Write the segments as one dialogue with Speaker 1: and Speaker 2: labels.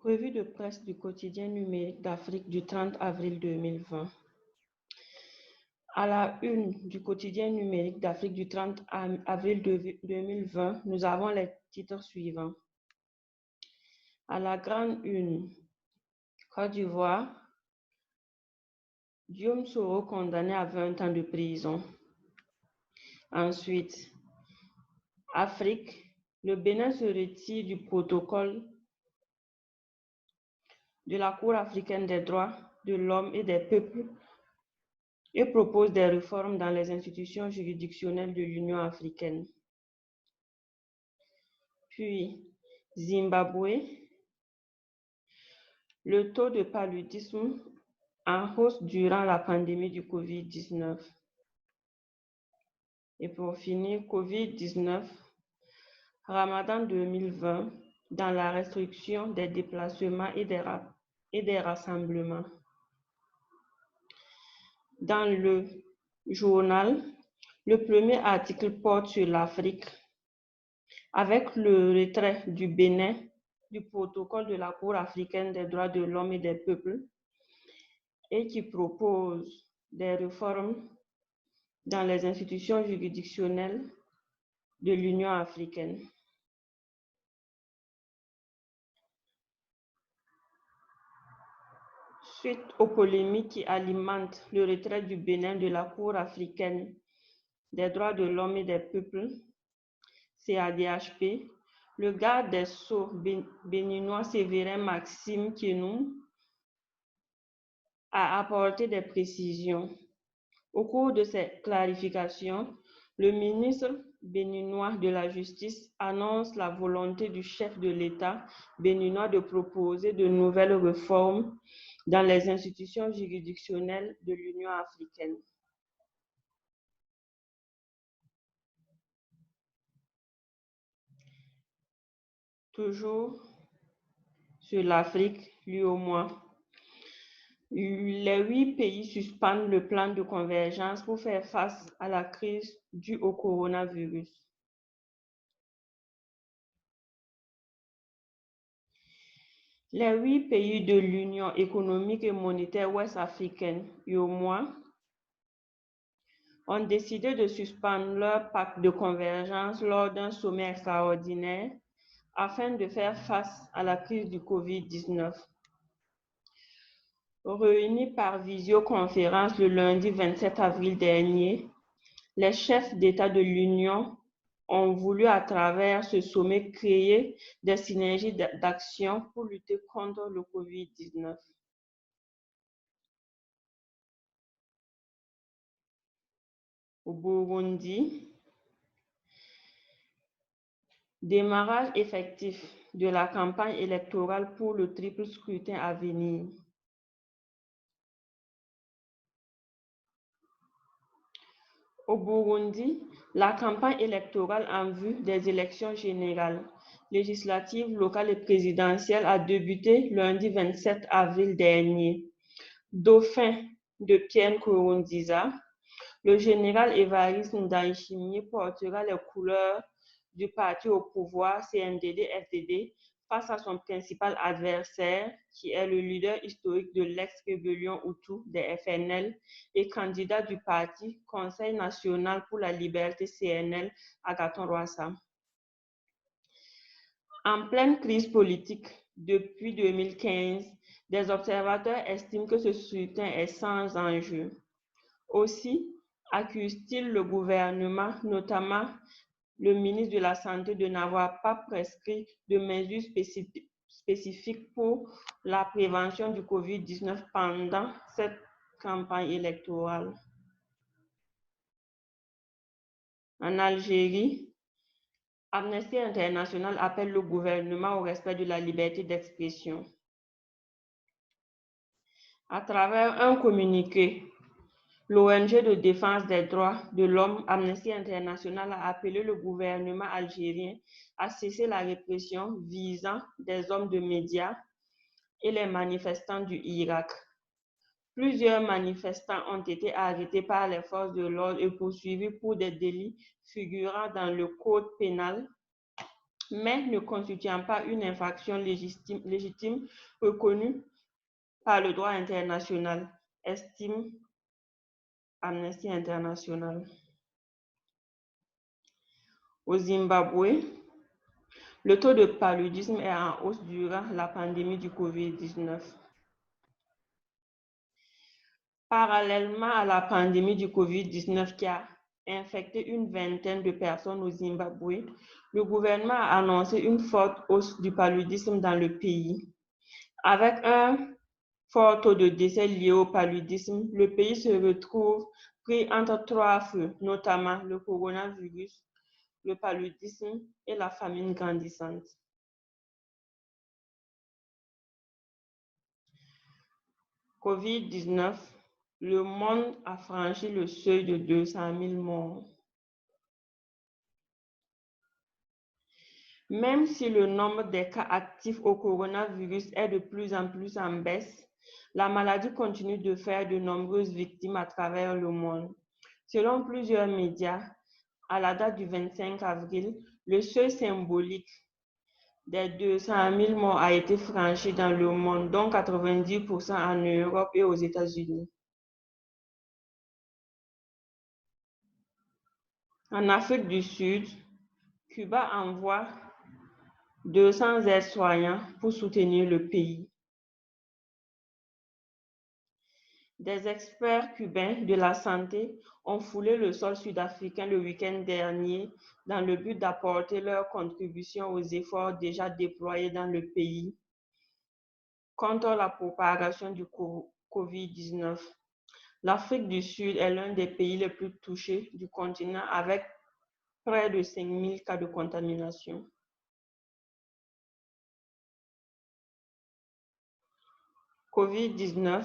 Speaker 1: Revue de presse du quotidien numérique d'Afrique du 30 avril 2020. À la une du quotidien numérique d'Afrique du 30 avril 2020, nous avons les titres suivants. À la grande une, Côte d'Ivoire, Guillaume Soro condamné à 20 ans de prison. Ensuite, Afrique, le Bénin se retire du protocole de la Cour africaine des droits de l'homme et des peuples et propose des réformes dans les institutions juridictionnelles de l'Union africaine. Puis, Zimbabwe, le taux de paludisme en hausse durant la pandémie du Covid-19. Et pour finir, Covid-19, Ramadan 2020, dans la restriction des déplacements et des rassemblements. Dans le journal, le premier article porte sur l'Afrique, avec le retrait du Bénin du protocole de la Cour africaine des droits de l'homme et des peuples et qui propose des réformes dans les institutions juridictionnelles de l'Union africaine. Suite aux polémiques qui alimentent le retrait du Bénin de la Cour africaine des droits de l'homme et des peuples, CADHP, le garde des Sceaux béninois Séverin Maxime Kénoum a apporté des précisions. Au cours de ces clarifications, le ministre béninois de la Justice annonce la volonté du chef de l'État béninois de proposer de nouvelles réformes dans les institutions juridictionnelles de l'Union africaine. Toujours sur l'Afrique, l'UEMOA. Les 8 pays suspendent le plan de convergence pour faire face à la crise due au coronavirus. Les 8 pays de l'Union économique et monétaire ouest-africaine, UEMOA, ont décidé de suspendre leur pacte de convergence lors d'un sommet extraordinaire afin de faire face à la crise du Covid-19. Réunis par visioconférence le lundi 27 avril dernier, les chefs d'État de l'Union ont voulu à travers ce sommet créer des synergies d'action pour lutter contre le Covid-19. Au Burundi, démarrage effectif de la campagne électorale pour le triple scrutin à venir. Au Burundi, la campagne électorale en vue des élections générales, législatives, locales et présidentielles a débuté lundi 27 avril dernier. Dauphin de Pierre Nkurunziza, le général Évariste Ndayishimiye portera les couleurs du parti au pouvoir CNDD-FDD face à son principal adversaire, qui est le leader historique de l'ex-rébellion Hutu des FNL et candidat du parti Conseil national pour la liberté CNL, Agathon Rwasa. En pleine crise politique depuis 2015, des observateurs estiment que ce scrutin est sans enjeu. Aussi, accuse-t-il le gouvernement, notamment le ministre de la Santé, de n'avoir pas prescrit de mesures spécifiques pour la prévention du Covid-19 pendant cette campagne électorale. En Algérie, Amnesty International appelle le gouvernement au respect de la liberté d'expression. À travers un communiqué, l'ONG de défense des droits de l'homme Amnesty International a appelé le gouvernement algérien à cesser la répression visant des hommes de médias et les manifestants du Irak. Plusieurs manifestants ont été arrêtés par les forces de l'ordre et poursuivis pour des délits figurant dans le code pénal mais ne constituant pas une infraction légitime reconnue par le droit international, estime Amnesty International. Au Zimbabwe, le taux de paludisme est en hausse durant la pandémie du COVID-19. Parallèlement à la pandémie du COVID-19 qui a infecté une vingtaine de personnes au Zimbabwe, le gouvernement a annoncé une forte hausse du paludisme dans le pays. Avec un fort taux de décès liés au paludisme, le pays se retrouve pris entre trois feux, notamment le coronavirus, le paludisme et la famine grandissante. COVID-19, le monde a franchi le seuil de 200 000 morts. Même si le nombre des cas actifs au coronavirus est de plus en plus en baisse, la maladie continue de faire de nombreuses victimes à travers le monde. Selon plusieurs médias, à la date du 25 avril, le seuil symbolique des 200 000 morts a été franchi dans le monde, dont 90% en Europe et aux États-Unis. En Afrique du Sud, Cuba envoie 200 aides-soignants pour soutenir le pays. Des experts cubains de la santé ont foulé le sol sud-africain le week-end dernier dans le but d'apporter leur contribution aux efforts déjà déployés dans le pays contre la propagation du COVID-19. L'Afrique du Sud est l'un des pays les plus touchés du continent avec près de 5 000 cas de contamination. COVID-19,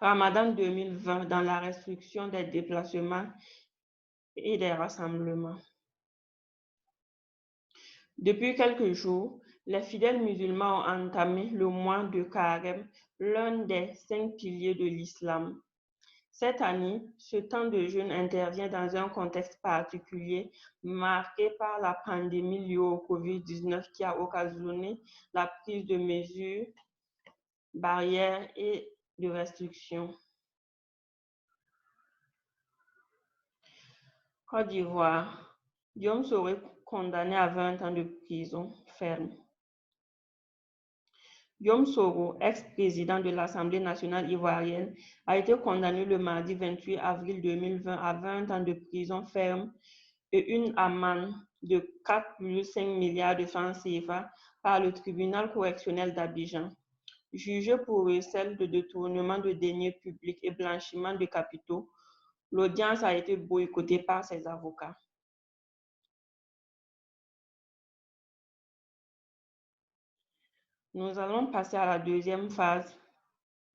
Speaker 1: Ramadan 2020 dans la restriction des déplacements et des rassemblements. Depuis quelques jours, les fidèles musulmans ont entamé le mois de Carême, l'un des 5 piliers de l'islam. Cette année, ce temps de jeûne intervient dans un contexte particulier marqué par la pandémie liée au COVID-19 qui a occasionné la prise de mesures barrières et de restrictions. Côte d'Ivoire, Guillaume Soro condamné à 20 ans de prison ferme. Guillaume Soro, ex-président de l'Assemblée nationale ivoirienne, a été condamné le mardi 28 avril 2020 à 20 ans de prison ferme et une amende de 4,5 milliards de francs CFA par le tribunal correctionnel d'Abidjan. Jugé pour recel de détournement de deniers publics et blanchiment de capitaux, l'audience a été boycottée par ses avocats. Nous allons passer à la deuxième phase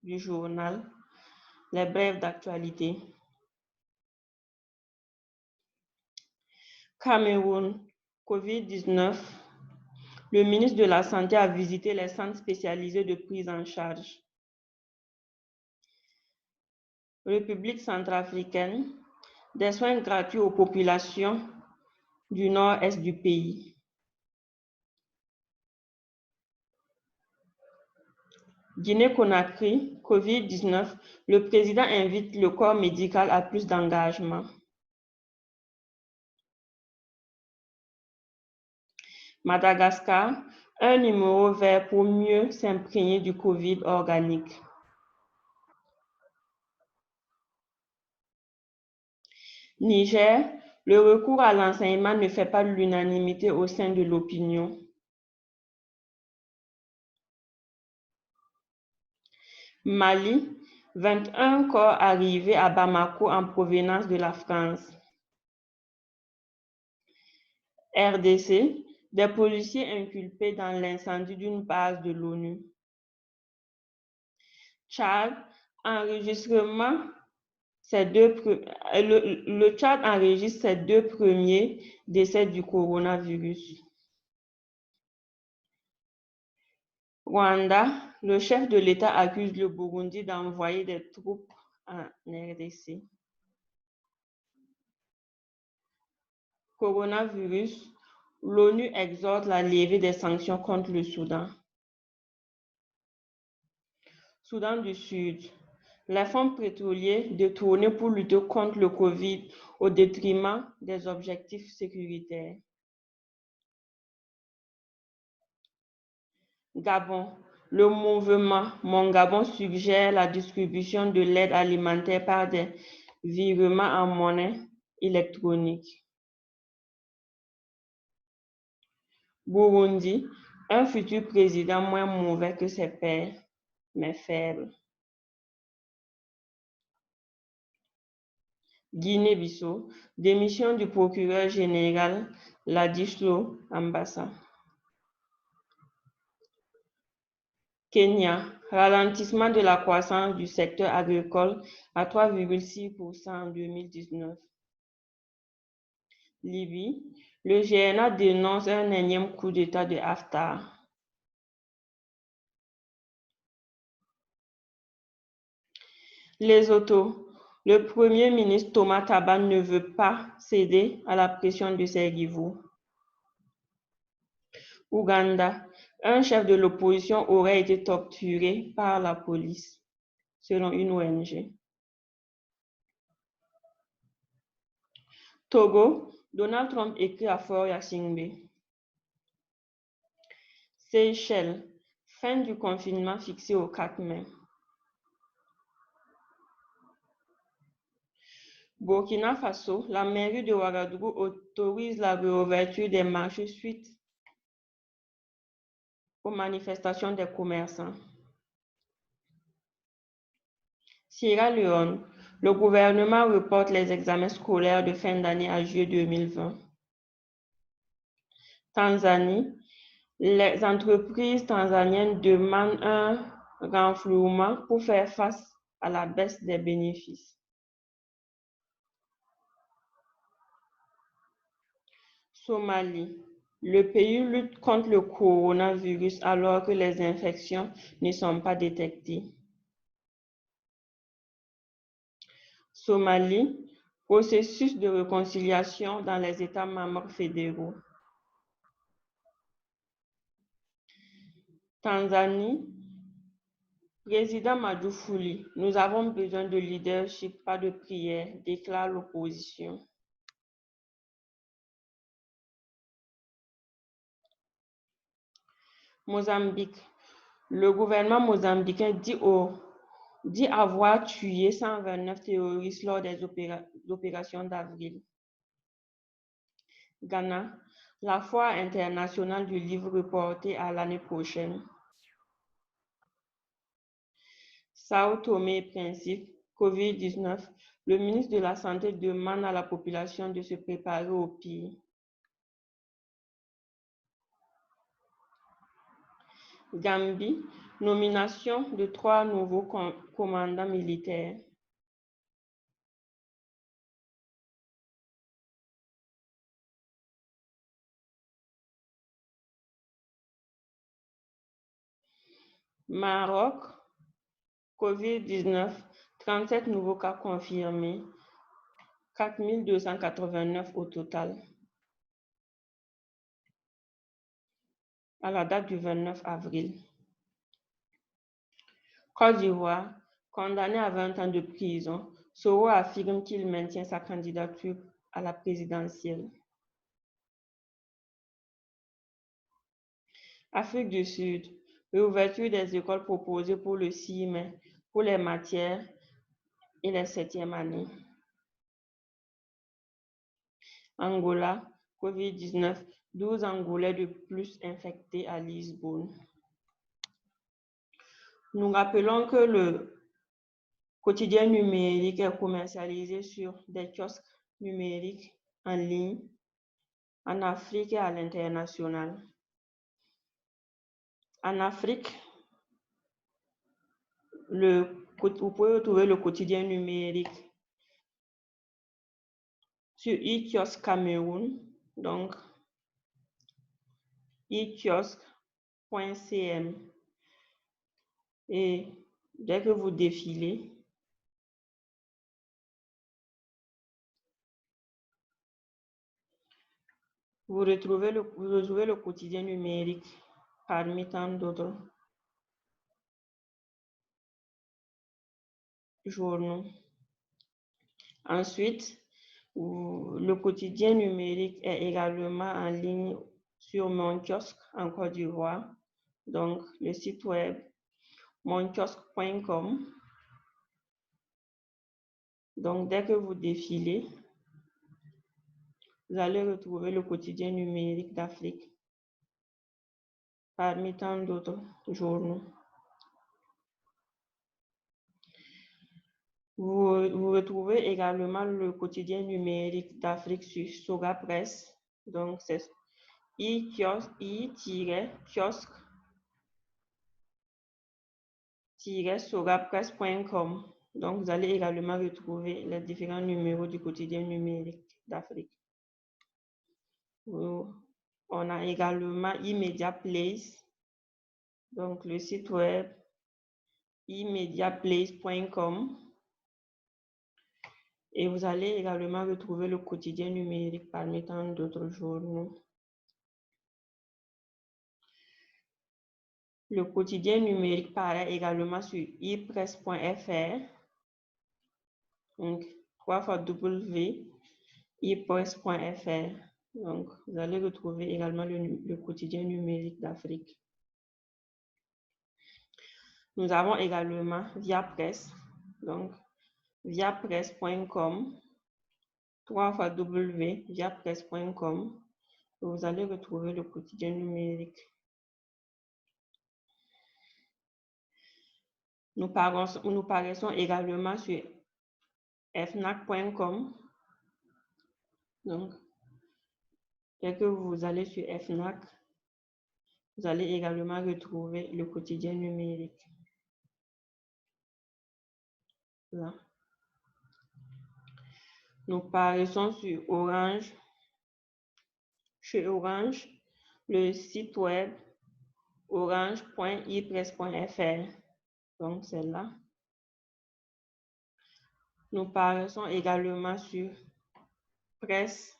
Speaker 1: du journal, les brèves d'actualité. Cameroun, COVID-19. Le ministre de la Santé a visité les centres spécialisés de prise en charge. République centrafricaine, des soins gratuits aux populations du nord-est du pays. Guinée-Conakry, COVID-19, le président invite le corps médical à plus d'engagement. Madagascar, un numéro vert pour mieux s'imprégner du Covid organique. Niger, le recours à l'enseignement ne fait pas l'unanimité au sein de l'opinion. Mali, 21 corps arrivés à Bamako en provenance de la France. RDC, des policiers inculpés dans l'incendie d'une base de l'ONU. Tchad, enregistrement. Le Tchad enregistre ses 2 premiers décès du coronavirus. Rwanda, le chef de l'État accuse le Burundi d'envoyer des troupes en RDC. Coronavirus, L'ONU exhorte la levée des sanctions contre le Soudan. Soudan du Sud. Les fonds pétroliers détournés pour lutter contre le Covid au détriment des objectifs sécuritaires. Gabon. Le mouvement Mon Gabon suggère la distribution de l'aide alimentaire par des virements en monnaie électronique. Burundi. Un futur président moins mauvais que ses pairs, mais faible. Guinée-Bissau. Démission du procureur général Ladislau Ambassa. Kenya. Ralentissement de la croissance du secteur agricole à 3,6% en 2019. Libye. Le GNA dénonce un énième coup d'État de Haftar. Lesotho. Le Premier ministre Thomas Taba ne veut pas céder à la pression de ses rivaux. Ouganda. Un chef de l'opposition aurait été torturé par la police, selon une ONG. Togo. Donald Trump écrit à Faure Gnassingbé. Seychelles. Fin du confinement fixé au 4 mai. Burkina Faso. La mairie de Ouagadougou autorise la réouverture des marchés suite aux manifestations des commerçants. Sierra Leone. Le gouvernement reporte les examens scolaires de fin d'année à juillet 2020. Tanzanie. Les entreprises tanzaniennes demandent un renflouement pour faire face à la baisse des bénéfices. Somalie. Le pays lutte contre le coronavirus alors que les infections ne sont pas détectées. Somalie. Processus de réconciliation dans les États membres fédéraux. Tanzanie. Président Magufuli, nous avons besoin de leadership, pas de prière, déclare l'opposition. Mozambique. Le gouvernement mozambicain dit avoir tué 129 terroristes lors des opérations d'avril. Ghana. La foire internationale du livre reportée à l'année prochaine. Sao Tomé et Principe, Covid-19. Le ministre de la Santé demande à la population de se préparer au pire. Gambie. Nomination de 3 nouveaux commandants militaires. Maroc. Covid-19. 37 nouveaux cas confirmés. 4289 au total. À la date du 29 avril. Côte d'Ivoire. Condamné à 20 ans de prison, Soro affirme qu'il maintient sa candidature à la présidentielle. Afrique du Sud. Réouverture des écoles proposées pour le 6 mai pour les matières et les 7e années. Angola. Covid-19. 12 Angolais de plus infectés à Lisbonne. Nous rappelons que le quotidien numérique est commercialisé sur des kiosques numériques en ligne en Afrique et à l'international. En Afrique, vous pouvez retrouver le quotidien numérique sur eKiosque Cameroun, donc ekiosque.cm. Et dès que vous défilez, Vous retrouvez le quotidien numérique parmi tant d'autres journaux. Ensuite, le quotidien numérique est également en ligne sur Mon Kiosque en Côte d'Ivoire. Donc, le site web monkiosque.com. Donc, dès que vous défilez, vous allez retrouver le quotidien numérique d'Afrique parmi tant d'autres journaux. Vous retrouvez également le quotidien numérique d'Afrique sur Soga Press. Donc, c'est i-kiosque-sogapress.com. Donc, vous allez également retrouver les différents numéros du quotidien numérique d'Afrique. On a également eMedia Place. Donc, le site web emediaplace.com. Et vous allez également retrouver le quotidien numérique parmi tant d'autres journaux. Le quotidien numérique paraît également sur ipress.fr. Donc, www.ipress.fr. Donc, vous allez retrouver également le quotidien numérique d'Afrique. Nous avons également ViaPress. Donc, viapress.com, www.viapress.com. Vous allez retrouver le quotidien numérique. Nous paraissons également sur fnac.com. Donc, dès que vous allez sur Fnac, vous allez également retrouver le quotidien numérique. Là. Nous paraissons sur Orange. Chez Orange, le site web orange.ipress.fr. Donc, c'est là. Nous paraissons également sur Presse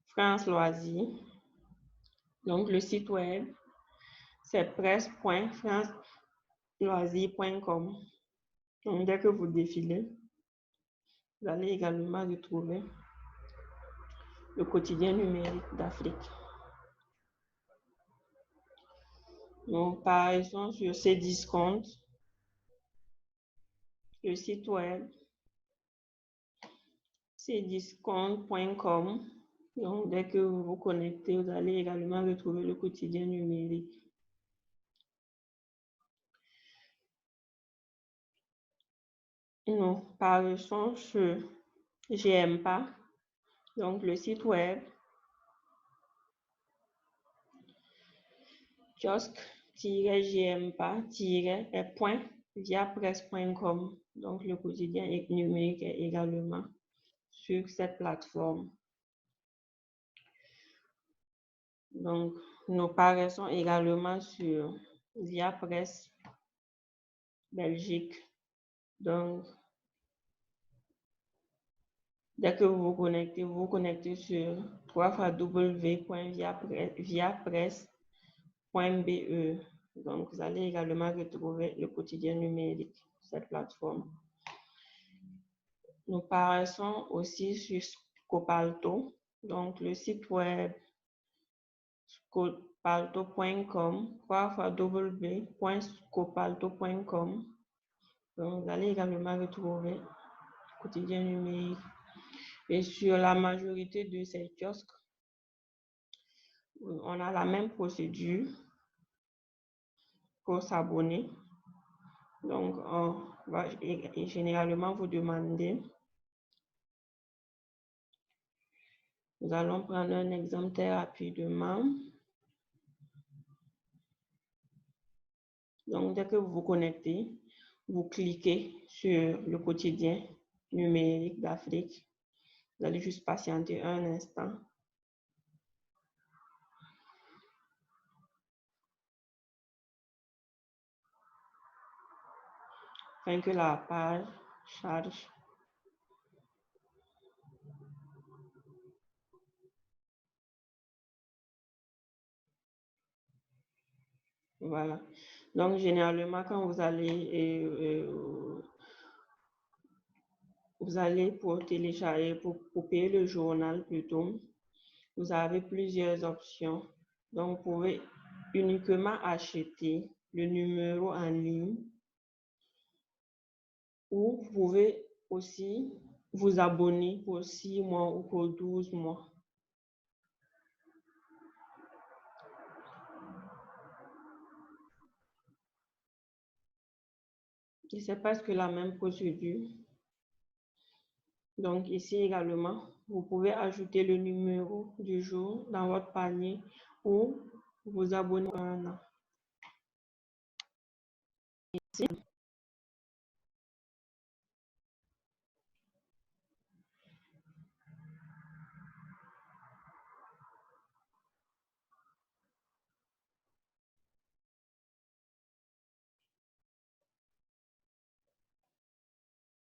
Speaker 1: France Loisirs. Donc, le site web, c'est presse.franceloisirs.com. Donc, dès que vous défilez, vous allez également retrouver le quotidien numérique d'Afrique. Nous paraissons sur Cdiscount, le site web cdiscount.com. Donc, dès que vous vous connectez, vous allez également retrouver le quotidien numérique. Nous paraissons sur GMPA, donc le site web kiosque-gmpa-viapresse.com. Donc, le quotidien numérique est également sur cette plateforme. Donc, nous paraissons également sur ViaPresse Belgique. Donc, dès que vous vous connectez sur www.viapresse.be. Donc, vous allez également retrouver le quotidien numérique sur cette plateforme. Nous paraissons aussi sur Scopalto. Donc, le site web scopalto.com, www.scopalto.com. Donc, vous allez également retrouver le quotidien numérique. Et sur la majorité de ces kiosques, on a la même procédure pour s'abonner. Donc, on va généralement vous demander. Nous allons prendre un exemple très rapidement. Donc, dès que vous vous connectez, vous cliquez sur le quotidien numérique d'Afrique. Vous allez juste patienter un instant. Afin que la page charge. Voilà. Donc, généralement, quand vous allez pour télécharger, pour payer le journal plutôt, vous avez plusieurs options. Donc, vous pouvez uniquement acheter le numéro en ligne ou vous pouvez aussi vous abonner pour 6 mois ou pour 12 mois. Et c'est presque la même procédure. Donc ici également, vous pouvez ajouter le numéro du jour dans votre panier ou vous abonner à un an. Ici,